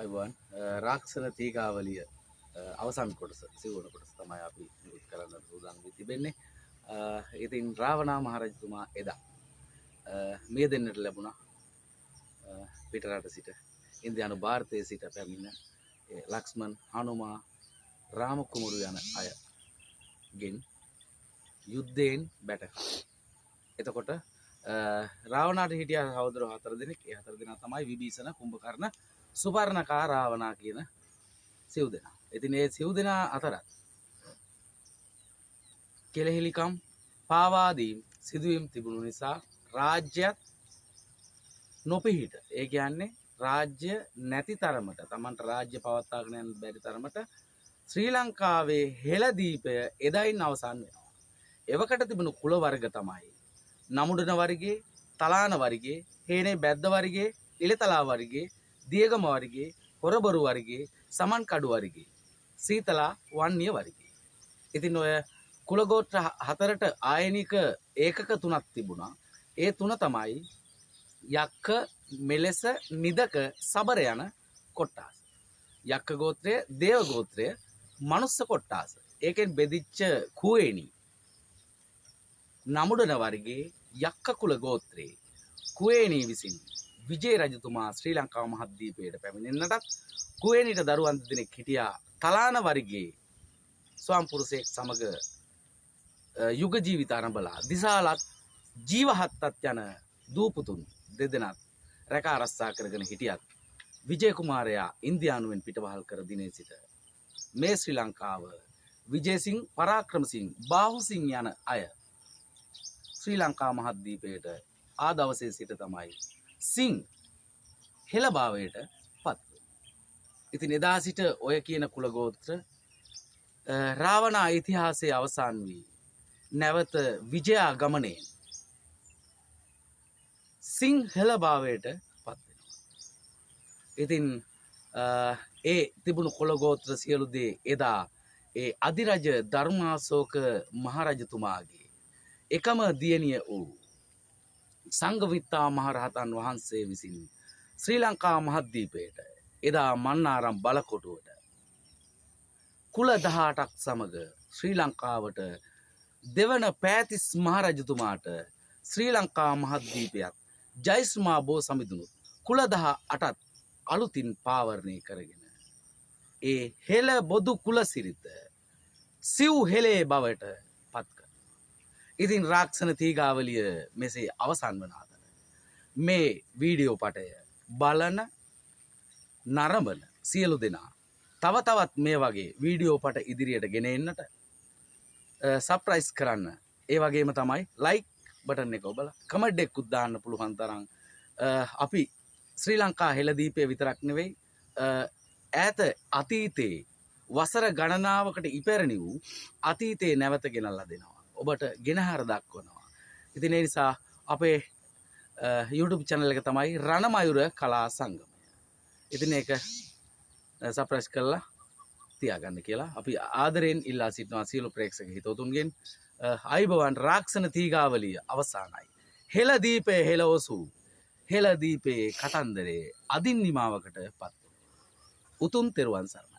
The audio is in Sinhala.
අයිබෝන් රාක්ෂණ තීකාවලිය අවසන් කොටස සිවුවන කොටස තමයි අපි නිකුත් කරන්න සූදානම් වී තිබෙන්නේ. ඉතින් රාවණා මහරජතුමා එදා මේ දෙන්නට ලැබුණා පිටරට සිට ඉන්දියානු ಭಾರತයේ සිට පැමිණ ලක්ෂ්මන් හනුමා රාම කුමරු යන අයගෙන් යුද්ධයෙන් බැටකා. එතකොට රාවණාට හිටිය සහෝදර 4 දෙනෙක්. ඒ 4 දෙනා තමයි විභීෂණ, කුම්භකර්ණ, සුපර්ණකා, රාවණා කියන සිව් දෙනා. ඉතින් මේ සිව් දෙනා අතරත් කෙලෙහිලිකම් පාවාදීම් සිදුවීම් තිබුණු නිසා රාජ්‍යයක් නොපිහිට, ඒ කියන්නේ රාජ්‍ය නැති තරමට, Tamanට රාජ්‍ය පවත්වාගෙන යන්න බැරි තරමට ශ්‍රී ලංකාවේ හෙළදීපය එදයින් අවසන් වෙනවා. එවකට තිබුණු කුල වර්ග තමයි නමුඩන වර්ගයේ, තලාන වර්ගයේ, හේනේ බැද්ද වර්ගයේ, ඉලතලා වර්ගයේ, දියගම වර්ගයේ, හොරබරු වර්ගයේ, සමන් කඩු වර්ගයේ, සීතලා වන්නිය වර්ගයේ. ඉතින් ඔය කුලගෝත්‍ර හතරට ආයනික ඒකක තුනක් තිබුණා. ඒ තුන තමයි යක්ක, මෙලෙස, නිදක, සබර යන කොට්ටාස. යක්ක ගෝත්‍රය, දේව ගෝත්‍රය, මනුස්ස කොට්ටාස. ඒකෙන් බෙදිච්ච කුවේණි නමුඩන වර්ගයේ යක්ක කුල ගෝත්‍රයේ කුවේණී විසින් විජය රජතුමා ශ්‍රී ලංකාව මහද්වීපයට පැමිණෙන්නටත් කුවේණීට දරුවන් දෙනෙක් හිටියා. තලාන වර්ගයේ ස්වාම්පුරුෂයෙක් සමග යුග ජීවිත ආරම්භලා දිසාලත් ජීවහත්තත් යන දූපුතුන් දෙදෙනත් රැක ආරක්ෂා කරගෙන හිටියත් විජය කුමාරයා ඉන්දියානුවෙන් පිටවහල් කර දිනේ සිට මේ ශ්‍රී ලංකාව විජේසිං, පරාක්‍රමසිං, බාහුසිං යන අය ශ්‍රී ලංකා මහද්වීපයට ආ දවසේ සිට තමයි සිං හෙළභාවයට පත් වෙන්නේ. ඉතින් එදා සිට ඔය කියන කුල ගෝත්‍ර රාවණා ඉතිහාසයේ අවසන් වී නැවත විජයා ගමනයෙන් සිං හෙළභාවයට පත් වෙනවා. ඉතින් ඒ තිබුණු කුල ගෝත්‍ර සියලු දේ එදා ඒ අධිරජ ධර්මාශෝක මහරජතුමාගේ එකම දියණිය වූ සංඝමිත්තා මහරහතන් වහන්සේ විසින් ශ්‍රී ලංකා මහද්වීපයට එදා මන්නාරම් බලකොටුවට කුල 18ක් සමග ශ්‍රී ලංකාවට දෙවන පෑතිස් මහරජතුමාට ශ්‍රී ලංකා මහද්වීපයත් ජයශ්‍රී බෝ සමිඳුණු කුල 18ත් අලුතින් පාවරණය කරගෙන ඒ හෙළ බොදු කුල සිරිත සිව් හෙළේ බවට පත් කර. ඉතින් රාක්ෂණ තීගාවලිය මෙසේ අවසන් වන අතර මේ වීඩියෝ පටය බලන නරඹන සියලු දෙනා තව තවත් මේ වගේ වීඩියෝ පට ඉදිරියට ගෙන එන්නට සබ්ස්ක්‍රයිබ් කරන්න. ඒ වගේම තමයි ලයික් බටන් එක ඔබලා කමෙන්ට් එකකුත් දාන්න පුළුවන් තරම් අපි ශ්‍රී ලංකා හෙළදීපය විතරක් නෙවෙයි ඈත අතීතයේ වසර ගණනාවකට ඉපැරණි වූ අතීතයේ නැවත ගෙනල්ලා දෙනවා. ඔබට ගෙනහැර දක්වනවා. ඉතින් ඒ නිසා අපේ YouTube channel එක තමයි රණමයුර කලා සංගමය. ඉතින් ඒක සබ්ස්ක්‍රයිබ් කරලා තියාගන්න කියලා අපි ආදරයෙන් ඉල්ලා සිටිනවා සියලු ප්‍රේක්ෂක හිතවතුන්ගෙන්. අයිබෝවන් රාක්ෂණ තීගාවලිය අවසానයි. හෙළදීපේ හෙළවසු හෙළදීපේ කතන්දරේ අදින් නිමාවකට පත්. උතුම් තෙරුවන් සරණයි.